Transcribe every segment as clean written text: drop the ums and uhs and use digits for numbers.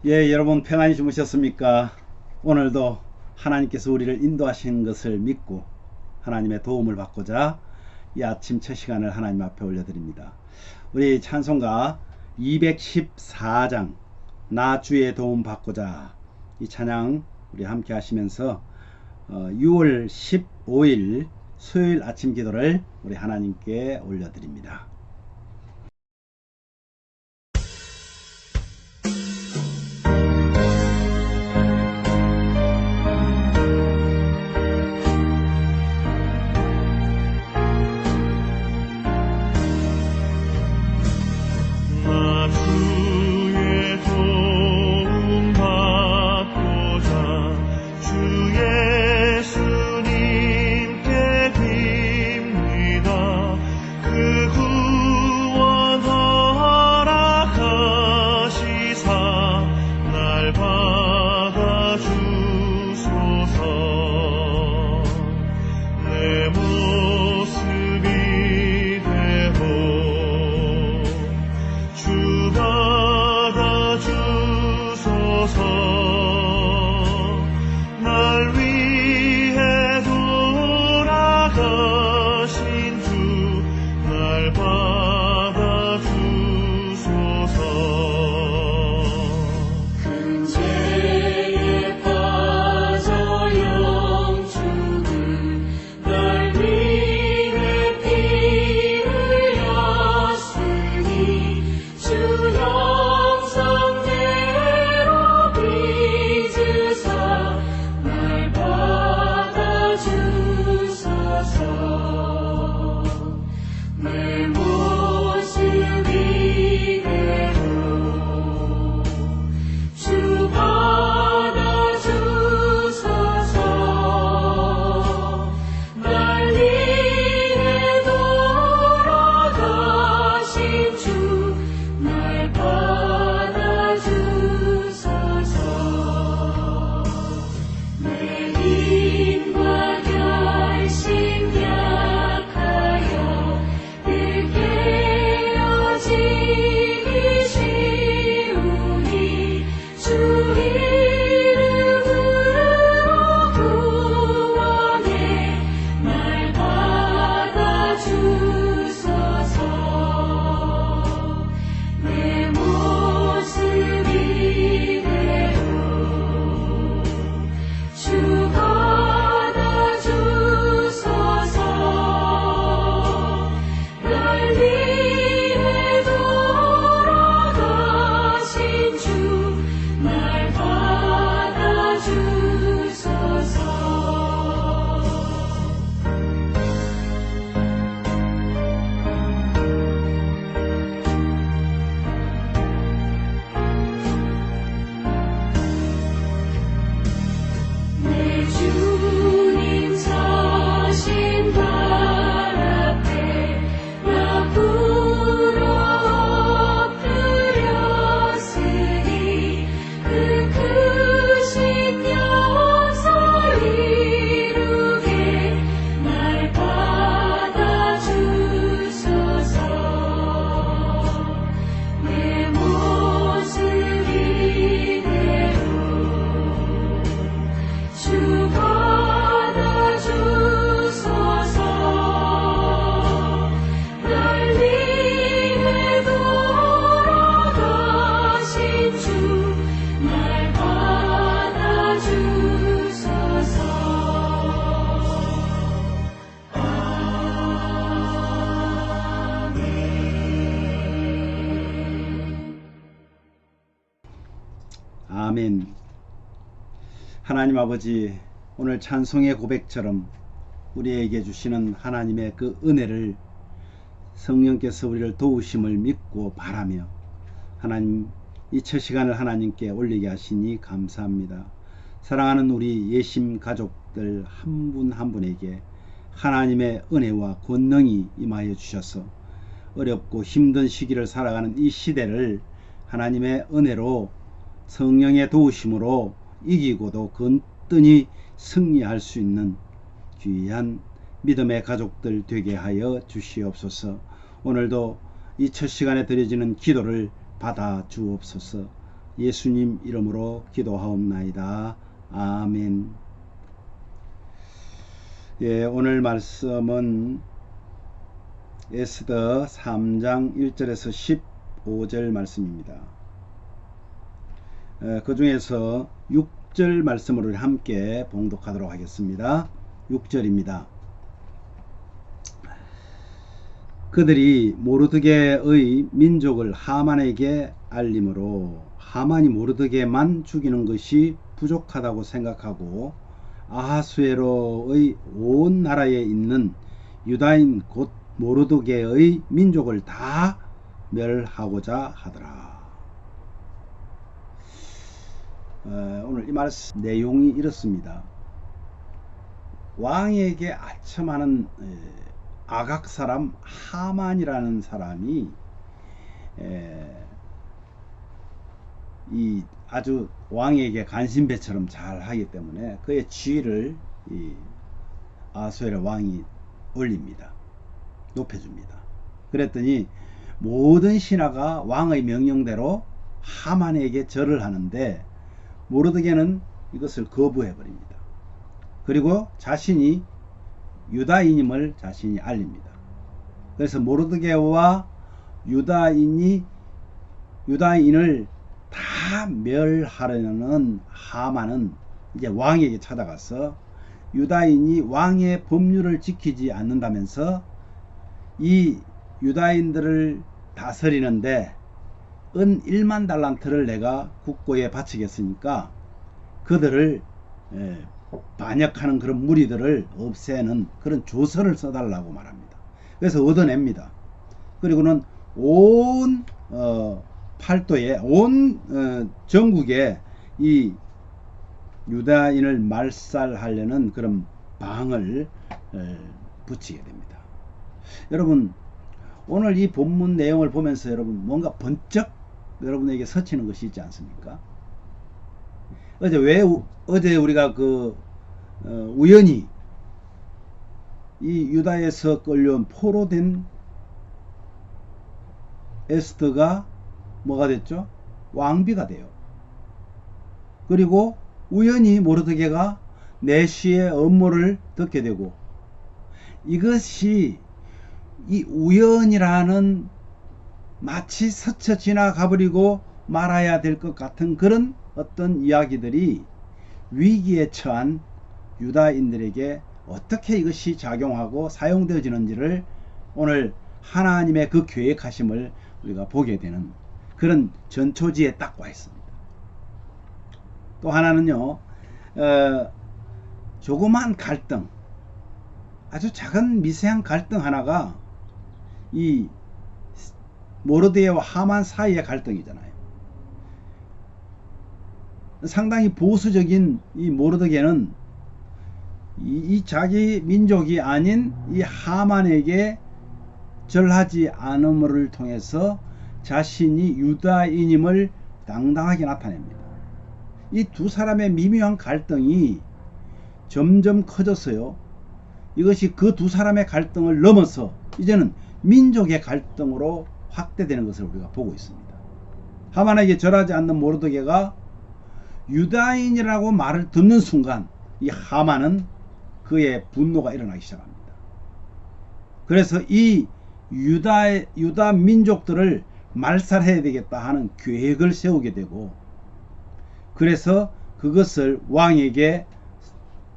예, 여러분 평안히 주무셨습니까? 오늘도 하나님께서 우리를 인도하신 것을 믿고 하나님의 도움을 받고자 이 아침 첫 시간을 하나님 앞에 올려드립니다. 우리 찬송가 214장 나 주의 도움 받고자 이 찬양 우리 함께 하시면서 6월 15일 수요일 아침 기도를 우리 하나님께 올려드립니다. 아멘. 하나님 아버지, 오늘 찬송의 고백처럼 우리에게 주시는 하나님의 그 은혜를 성령께서 우리를 도우심을 믿고 바라며 하나님 이 첫 시간을 하나님께 올리게 하시니 감사합니다. 사랑하는 우리 예심 가족들 한 분 한 분에게 하나님의 은혜와 권능이 임하여 주셔서 어렵고 힘든 시기를 살아가는 이 시대를 하나님의 은혜로 성령의 도우심으로 이기고도 건뜬히 승리할 수 있는 귀한 믿음의 가족들 되게 하여 주시옵소서. 오늘도 이 첫 시간에 드려지는 기도를 받아 주옵소서. 예수님 이름으로 기도하옵나이다. 아멘. 예, 오늘 말씀은 에스더 3장 1절에서 15절 말씀입니다. 그 중에서 6절 말씀을 함께 봉독하도록 하겠습니다. 6절입니다. 그들이 모르드게의 민족을 하만에게 알림으로 하만이 모르드게만 죽이는 것이 부족하다고 생각하고 아하수에로의 온 나라에 있는 유다인 곧 모르드게의 민족을 다 멸하고자 하더라. 오늘 이 말씀 내용이 이렇습니다. 왕에게 아첨하는 아각 사람 하만이라는 사람이 이 아주 왕에게 간신배처럼 잘 하기 때문에 그의 지위를 이 아수에르 왕이 올립니다. 높여줍니다. 그랬더니 모든 신하가 왕의 명령대로 하만에게 절을 하는데 모르드게는 이것을 거부해 버립니다. 그리고 자신이 유다인임을 자신이 알립니다. 그래서 모르드게와 유다인을 다 멸하려는 하만은 이제 왕에게 찾아가서 유다인이 왕의 법률을 지키지 않는다면서 이 유다인들을 다스리는데 은 1만 달란트를 내가 국고에 바치겠으니까 그들을 반역하는 그런 무리들을 없애는 그런 조서를 써달라고 말합니다. 그래서 얻어냅니다. 그리고는 온 팔도에 온 전국에 이 유다인을 말살하려는 그런 방을 붙이게 됩니다. 여러분 오늘 이 본문 내용을 보면서 여러분 뭔가 번쩍 여러분에게 스치는 것이 있지 않습니까? 어제 우리가 우연히 이 유다에서 끌려온 포로된 에스더가 뭐가 됐죠? 왕비가 돼요. 그리고 우연히 모르드게가 내시의 업무를 듣게 되고 이것이 이 우연이라는 마치 스쳐 지나가 버리고 말아야 될 것 같은 그런 어떤 이야기들이 위기에 처한 유다인들에게 어떻게 이것이 작용하고 사용되어지는지를 오늘 하나님의 그 계획하심을 우리가 보게 되는 그런 전초지에 딱 와 있습니다. 또 하나는요, 조그만 갈등, 아주 작은 미세한 갈등 하나가 이 모르드게와 하만 사이의 갈등이잖아요. 상당히 보수적인 이 모르드게는 이 자기 민족이 아닌 이 하만에게 절하지 않음을 통해서 자신이 유다인임을 당당하게 나타냅니다. 이 두 사람의 미묘한 갈등이 점점 커졌어요. 이것이 그 두 사람의 갈등을 넘어서 이제는 민족의 갈등으로 확대되는 것을 우리가 보고 있습니다. 하만에게 절하지 않는 모르드게가 유다인이라고 말을 듣는 순간 이 하만은 그의 분노가 일어나기 시작합니다. 그래서 이 유다 민족들을 말살해야 되겠다 하는 계획을 세우게 되고 그래서 그것을 왕에게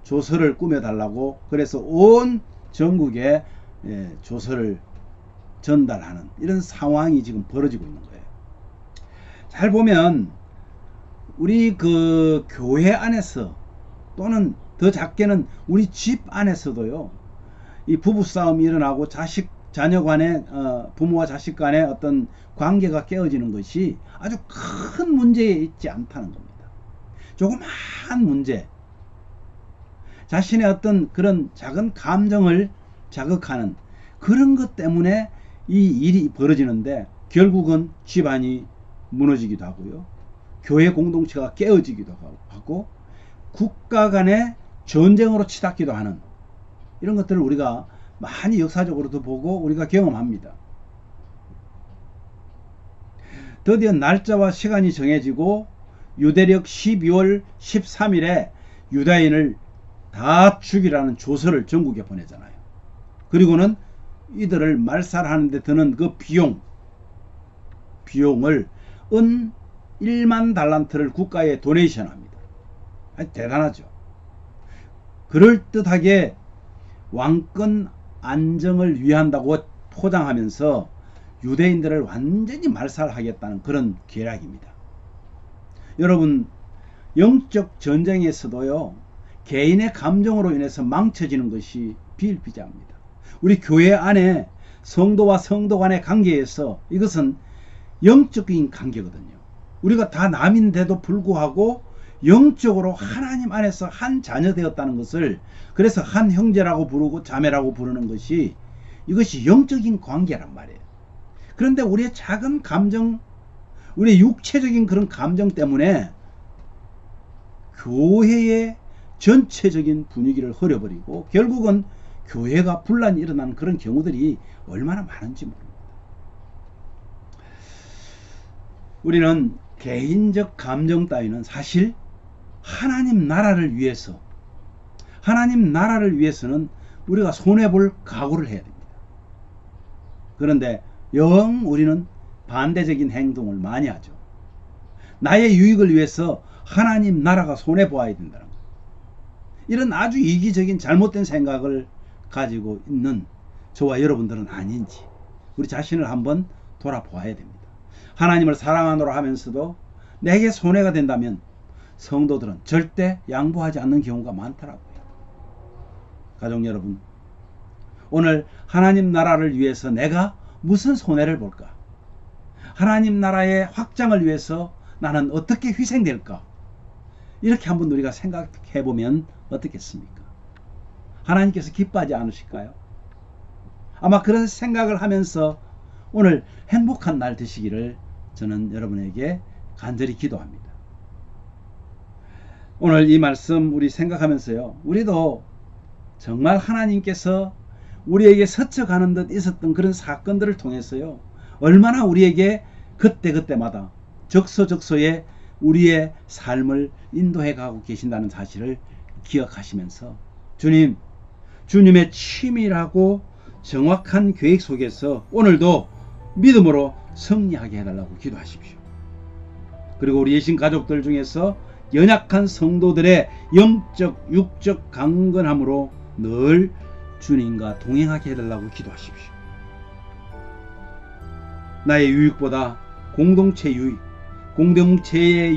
조서를 꾸며달라고 그래서 온 전국에 조서를 전달하는 이런 상황이 지금 벌어지고 있는 거예요. 잘 보면 우리 그 교회 안에서 또는 더 작게는 우리 집 안에서도요, 이 부부싸움이 일어나고 자녀 간에 부모와 자식 간의 어떤 관계가 깨어지는 것이 아주 큰 문제에 있지 않다는 겁니다. 조그마한 문제, 자신의 어떤 그런 작은 감정을 자극하는 그런 것 때문에 이 일이 벌어지는데 결국은 집안이 무너지기도 하고요, 교회 공동체가 깨어지기도 하고 국가 간의 전쟁으로 치닫기도 하는 이런 것들을 우리가 많이 역사적으로도 보고 우리가 경험합니다. 드디어 날짜와 시간이 정해지고 유대력 12월 13일에 유다인을 다 죽이라는 조서를 전국에 보내잖아요. 그리고는 이들을 말살하는 데 드는 그 비용을 은 1만 달란트를 국가에 도네이션 합니다. 아주 대단하죠. 그럴듯하게 왕권 안정을 위한다고 포장하면서 유대인들을 완전히 말살하겠다는 그런 계략입니다. 여러분, 영적 전쟁에서도요, 개인의 감정으로 인해서 망쳐지는 것이 비일비재합니다. 우리 교회 안에 성도와 성도 간의 관계에서 이것은 영적인 관계거든요. 우리가 다 남인데도 불구하고 영적으로 하나님 안에서 한 자녀 되었다는 것을, 그래서 한 형제라고 부르고 자매라고 부르는 것이, 이것이 영적인 관계란 말이에요. 그런데 우리의 작은 감정, 우리의 육체적인 그런 감정 때문에 교회의 전체적인 분위기를 흐려버리고 결국은 교회가 분란이 일어나는 그런 경우들이 얼마나 많은지 모릅니다. 우리는 개인적 감정 따위는 사실 하나님 나라를 위해서는 우리가 손해볼 각오를 해야 됩니다. 그런데 영 우리는 반대적인 행동을 많이 하죠. 나의 유익을 위해서 하나님 나라가 손해보아야 된다는 것. 이런 아주 이기적인 잘못된 생각을 가지고 있는 저와 여러분들은 아닌지 우리 자신을 한번 돌아보아야 됩니다. 하나님을 사랑하노라 하면서도 내게 손해가 된다면 성도들은 절대 양보하지 않는 경우가 많더라고요. 가족 여러분, 오늘 하나님 나라를 위해서 내가 무슨 손해를 볼까? 하나님 나라의 확장을 위해서 나는 어떻게 희생될까? 이렇게 한번 우리가 생각해 보면 어떻겠습니까? 하나님께서 기뻐하지 않으실까요? 아마 그런 생각을 하면서 오늘 행복한 날 되시기를 저는 여러분에게 간절히 기도합니다. 오늘 이 말씀 우리 생각하면서요, 우리도 정말 하나님께서 우리에게 스쳐가는 듯 있었던 그런 사건들을 통해서요, 얼마나 우리에게 그때그때마다 적소적소에 우리의 삶을 인도해 가고 계신다는 사실을 기억하시면서 주님의 치밀하고 정확한 계획 속에서 오늘도 믿음으로 승리하게 해달라고 기도하십시오. 그리고 우리 예신 가족들 중에서 연약한 성도들의 영적 육적 강건함으로 늘 주님과 동행하게 해달라고 기도하십시오. 나의 유익보다 공동체의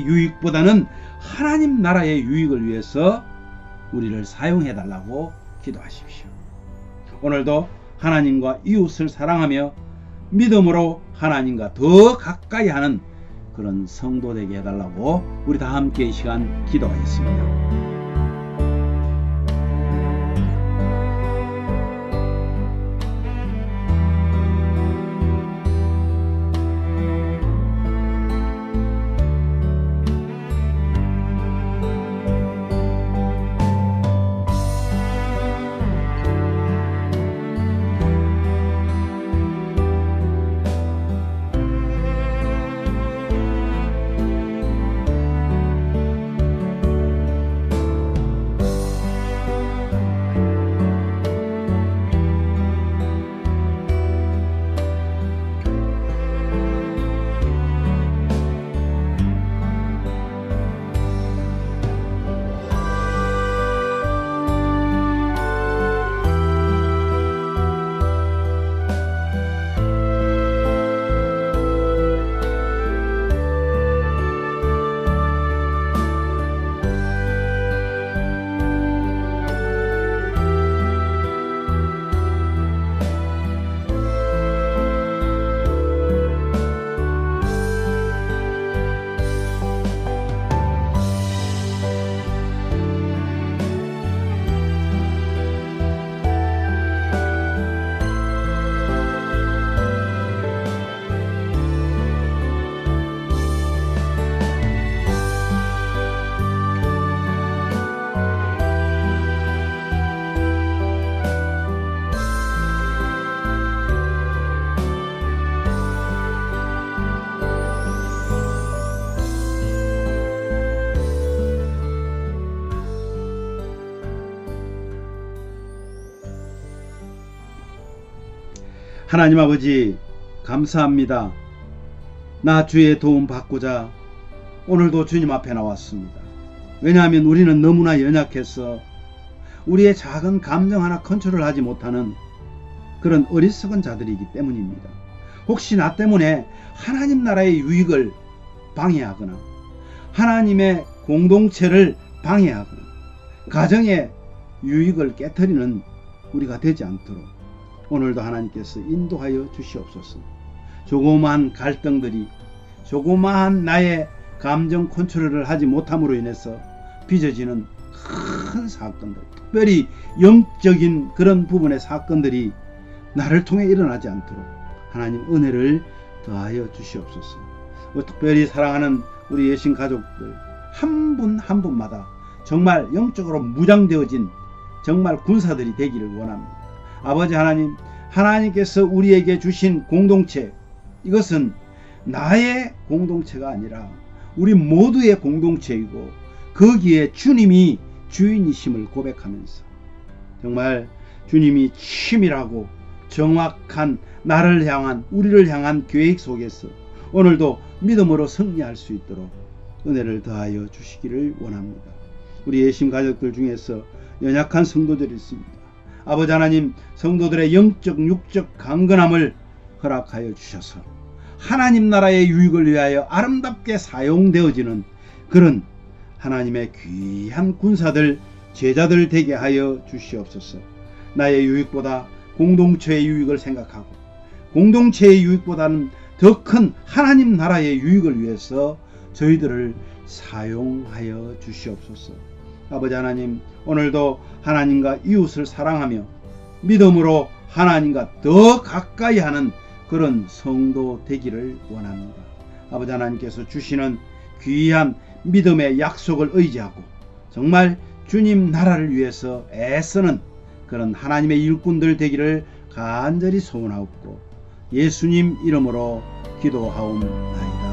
유익보다는 하나님 나라의 유익을 위해서 우리를 사용해달라고 기도하십시오. 오늘도 하나님과 이웃을 사랑하며 믿음으로 하나님과 더 가까이 하는 그런 성도 되게 해달라고 우리 다 함께 이 시간 기도하겠습니다. 하나님 아버지 감사합니다. 나 주의 도움 받고자 오늘도 주님 앞에 나왔습니다. 왜냐하면 우리는 너무나 연약해서 우리의 작은 감정 하나 컨트롤하지 못하는 그런 어리석은 자들이기 때문입니다. 혹시 나 때문에 하나님 나라의 유익을 방해하거나 하나님의 공동체를 방해하거나 가정의 유익을 깨트리는 우리가 되지 않도록 오늘도 하나님께서 인도하여 주시옵소서. 조그마한 갈등들이, 조그마한 나의 감정 컨트롤을 하지 못함으로 인해서 빚어지는 큰 사건들, 특별히 영적인 그런 부분의 사건들이 나를 통해 일어나지 않도록 하나님 은혜를 더하여 주시옵소서. 특별히 사랑하는 우리 예신 가족들 한 분 한 분마다 정말 영적으로 무장되어진 정말 군사들이 되기를 원합니다. 아버지 하나님, 하나님께서 우리에게 주신 공동체, 이것은 나의 공동체가 아니라 우리 모두의 공동체이고 거기에 주님이 주인이심을 고백하면서 정말 주님이 치밀하고 정확한 나를 향한, 우리를 향한 계획 속에서 오늘도 믿음으로 승리할 수 있도록 은혜를 더하여 주시기를 원합니다. 우리 예심 가족들 중에서 연약한 성도들이 있습니다. 아버지 하나님, 성도들의 영적 육적 강건함을 허락하여 주셔서 하나님 나라의 유익을 위하여 아름답게 사용되어지는 그런 하나님의 귀한 군사들, 제자들 되게 하여 주시옵소서. 나의 유익보다 공동체의 유익을 생각하고 공동체의 유익보다는 더 큰 하나님 나라의 유익을 위해서 저희들을 사용하여 주시옵소서. 아버지 하나님, 오늘도 하나님과 이웃을 사랑하며 믿음으로 하나님과 더 가까이 하는 그런 성도 되기를 원합니다. 아버지 하나님께서 주시는 귀한 믿음의 약속을 의지하고 정말 주님 나라를 위해서 애쓰는 그런 하나님의 일꾼들 되기를 간절히 소원하옵고 예수님 이름으로 기도하옵나이다.